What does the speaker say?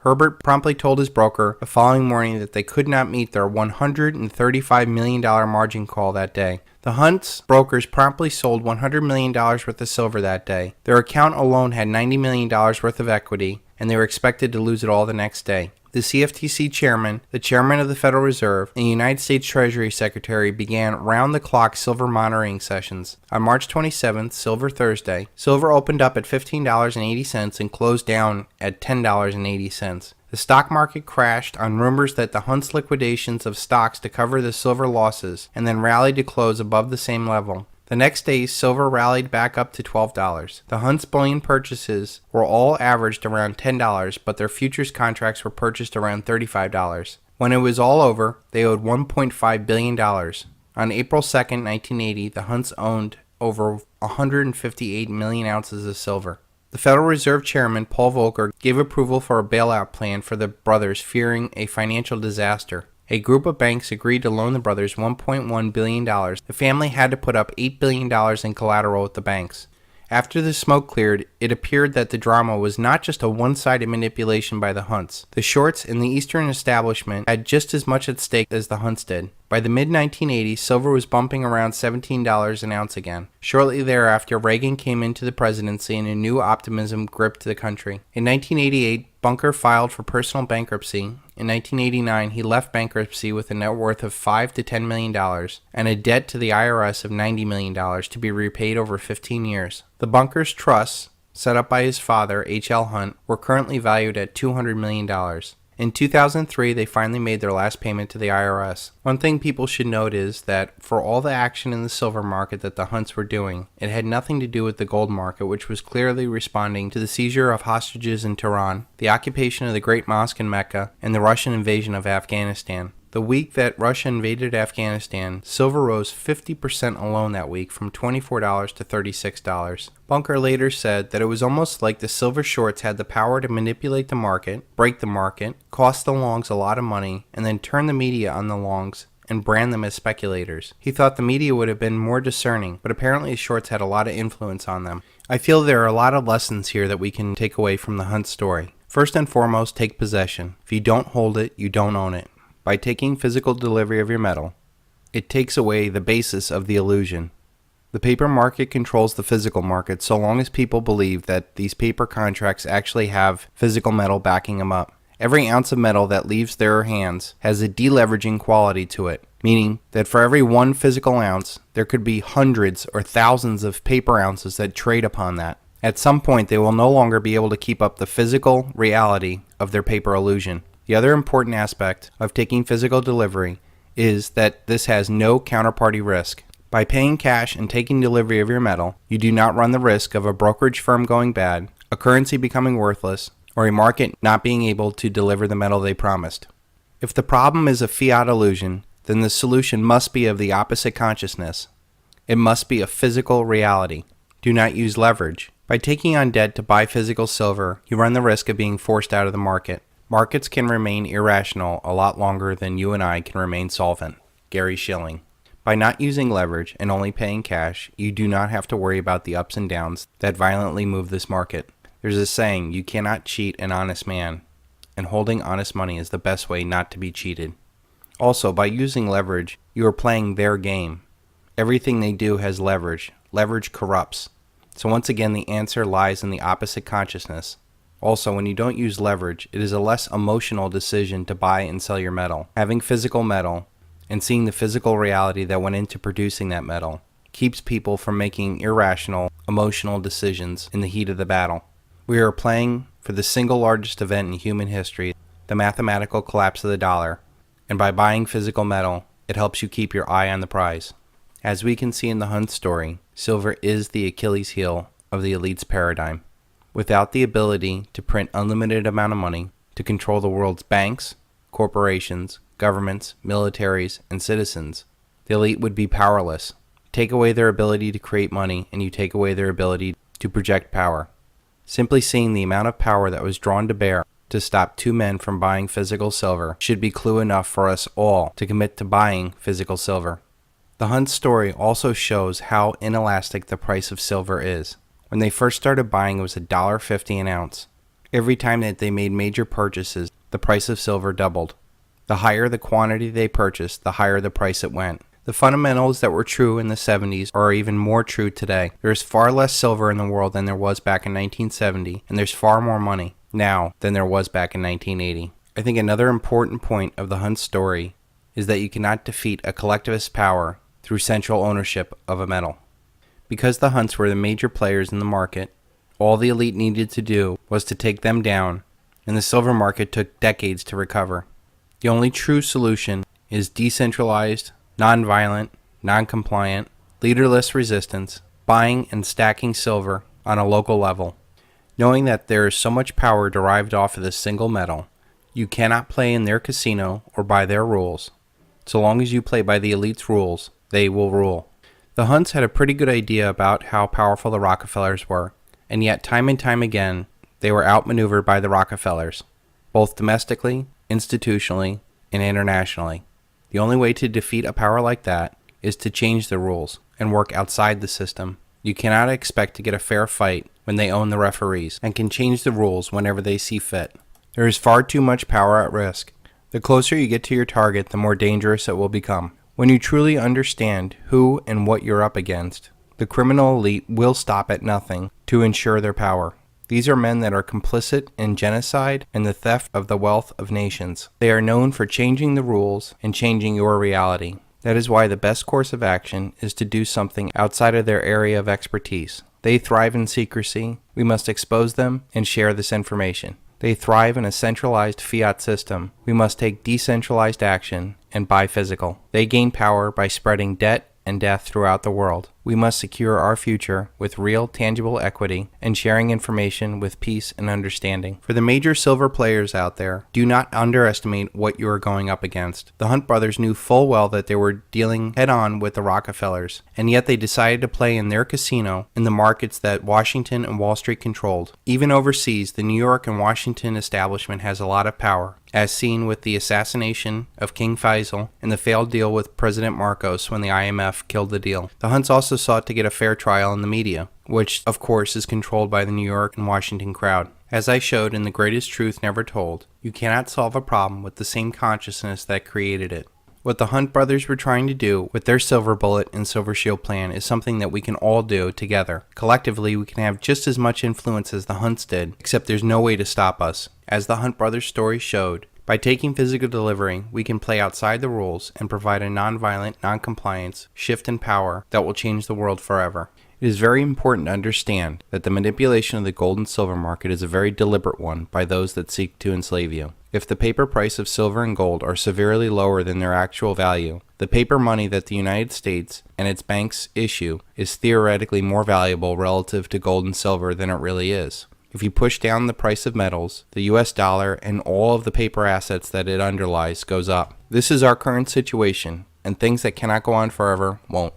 Herbert promptly told his broker the following morning that they could not meet their $135 million margin call that day. The Hunts brokers promptly sold $100 million worth of silver that day. Their account alone had $90 million worth of equity, and they were expected to lose it all the next day. The CFTC chairman, the chairman of the Federal Reserve, and the United States Treasury Secretary began round-the-clock silver monitoring sessions. On March 27th, Silver Thursday, silver opened up at $15.80 and closed down at $10.80. The stock market crashed on rumors that the Hunts' liquidations of stocks to cover the silver losses, and then rallied to close above the same level. The next day, silver rallied back up to $12. The Hunts' bullion purchases were all averaged around $10, but their futures contracts were purchased around $35. When it was all over, they owed $1.5 billion. On April 2, 1980, the Hunts owned over 158 million ounces of silver. The Federal Reserve Chairman, Paul Volcker, gave approval for a bailout plan for the brothers, fearing a financial disaster. A group of banks agreed to loan the brothers $1.1 billion. The family had to put up $8 billion in collateral with the banks. After the smoke cleared, it appeared that the drama was not just a one-sided manipulation by the Hunts. The shorts in the Eastern establishment had just as much at stake as the Hunts did. By the mid-1980s, silver was bumping around $17 an ounce again. Shortly thereafter, Reagan came into the presidency and a new optimism gripped the country. In 1988, Bunker filed for personal bankruptcy. In 1989, he left bankruptcy with a net worth of $5 to $10 million and a debt to the IRS of $90 million to be repaid over 15 years. The Bunker's trusts, set up by his father, H.L. Hunt, were currently valued at $200 million. In 2003, they finally made their last payment to the IRS. One thing people should note is that for all the action in the silver market that the Hunts were doing, it had nothing to do with the gold market, which was clearly responding to the seizure of hostages in Tehran, the occupation of the Great Mosque in Mecca, and the Russian invasion of Afghanistan. The week that Russia invaded Afghanistan, silver rose 50% alone that week, from $24 to $36. Bunker later said that it was almost like the silver shorts had the power to manipulate the market, break the market, cost the longs a lot of money, and then turn the media on the longs and brand them as speculators. He thought the media would have been more discerning, but apparently the shorts had a lot of influence on them. I feel there are a lot of lessons here that we can take away from the Hunt story. First and foremost, take possession. If you don't hold it, you don't own it. By taking physical delivery of your metal, it takes away the basis of the illusion. The paper market controls the physical market so long as people believe that these paper contracts actually have physical metal backing them up. Every ounce of metal that leaves their hands has a deleveraging quality to it, meaning that for every one physical ounce, there could be hundreds or thousands of paper ounces that trade upon that. At some point, they will no longer be able to keep up the physical reality of their paper illusion. The other important aspect of taking physical delivery is that this has no counterparty risk. By paying cash and taking delivery of your metal, you do not run the risk of a brokerage firm going bad, a currency becoming worthless, or a market not being able to deliver the metal they promised. If the problem is a fiat illusion, then the solution must be of the opposite consciousness. It must be a physical reality. Do not use leverage. By taking on debt to buy physical silver, you run the risk of being forced out of the market. Markets can remain irrational a lot longer than you and I can remain solvent. Gary Schilling. By not using leverage and only paying cash, you do not have to worry about the ups and downs that violently move this market. There's a saying, you cannot cheat an honest man, and holding honest money is the best way not to be cheated. Also, by using leverage, you are playing their game. Everything they do has leverage. Leverage corrupts. So once again, the answer lies in the opposite consciousness. Also, when you don't use leverage, it is a less emotional decision to buy and sell your metal. Having physical metal and seeing the physical reality that went into producing that metal keeps people from making irrational, emotional decisions in the heat of the battle. We are playing for the single largest event in human history, the mathematical collapse of the dollar, and by buying physical metal, it helps you keep your eye on the prize. As we can see in the Hunt story, silver is the Achilles heel of the elite's paradigm. Without the ability to print unlimited amount of money to control the world's banks, corporations, governments, militaries, and citizens, the elite would be powerless. Take away their ability to create money, and you take away their ability to project power. Simply seeing the amount of power that was drawn to bear to stop two men from buying physical silver should be clue enough for us all to commit to buying physical silver. The Hunt story also shows how inelastic the price of silver is. When they first started buying, it was $1.50 an ounce. Every time that they made major purchases, the price of silver doubled. The higher the quantity they purchased, the higher the price it went. The fundamentals that were true in the 70s are even more true today. There is far less silver in the world than there was back in 1970, and there's far more money now than there was back in 1980. I think another important point of the Hunt story is that you cannot defeat a collectivist power through central ownership of a metal. Because the Hunts were the major players in the market, all the elite needed to do was to take them down, and the silver market took decades to recover. The only true solution is decentralized, non-violent, non-compliant, leaderless resistance, buying and stacking silver on a local level. Knowing that there is so much power derived off of this single metal, you cannot play in their casino or by their rules. So long as you play by the elite's rules, they will rule. The Hunts had a pretty good idea about how powerful the Rockefellers were, and yet time and time again, they were outmaneuvered by the Rockefellers, both domestically, institutionally, and internationally. The only way to defeat a power like that is to change the rules and work outside the system. You cannot expect to get a fair fight when they own the referees and can change the rules whenever they see fit. There is far too much power at risk. The closer you get to your target, the more dangerous it will become. When you truly understand who and what you're up against, the criminal elite will stop at nothing to ensure their power. These are men that are complicit in genocide and the theft of the wealth of nations. They are known for changing the rules and changing your reality. That is why the best course of action is to do something outside of their area of expertise. They thrive in secrecy. We must expose them and share this information. They thrive in a centralized fiat system. We must take decentralized action and buy physical. They gain power by spreading debt and death throughout the world. We must secure our future with real, tangible equity and sharing information with peace and understanding. For the major silver players out there, do not underestimate what you are going up against. The Hunt brothers knew full well that they were dealing head-on with the Rockefellers, and yet they decided to play in their casino in the markets that Washington and Wall Street controlled. Even overseas, the New York and Washington establishment has a lot of power, as seen with the assassination of King Faisal and the failed deal with President Marcos when the IMF killed the deal. The Hunts also sought to get a fair trial in the media, which of course is controlled by the New York and Washington crowd. As I showed in The Greatest Truth Never Told, you cannot solve a problem with the same consciousness that created it. What the Hunt brothers were trying to do with their Silver Bullet and Silver Shield plan is something that we can all do together. Collectively, we can have just as much influence as the Hunts did, except there's no way to stop us. As the Hunt brothers' story showed, by taking physical delivery, we can play outside the rules and provide a non-violent, non-compliance shift in power that will change the world forever. It is very important to understand that the manipulation of the gold and silver market is a very deliberate one by those that seek to enslave you. If the paper price of silver and gold are severely lower than their actual value, the paper money that the United States and its banks issue is theoretically more valuable relative to gold and silver than it really is. If you push down the price of metals, the US dollar and all of the paper assets that it underlies goes up. This is our current situation, and things that cannot go on forever won't.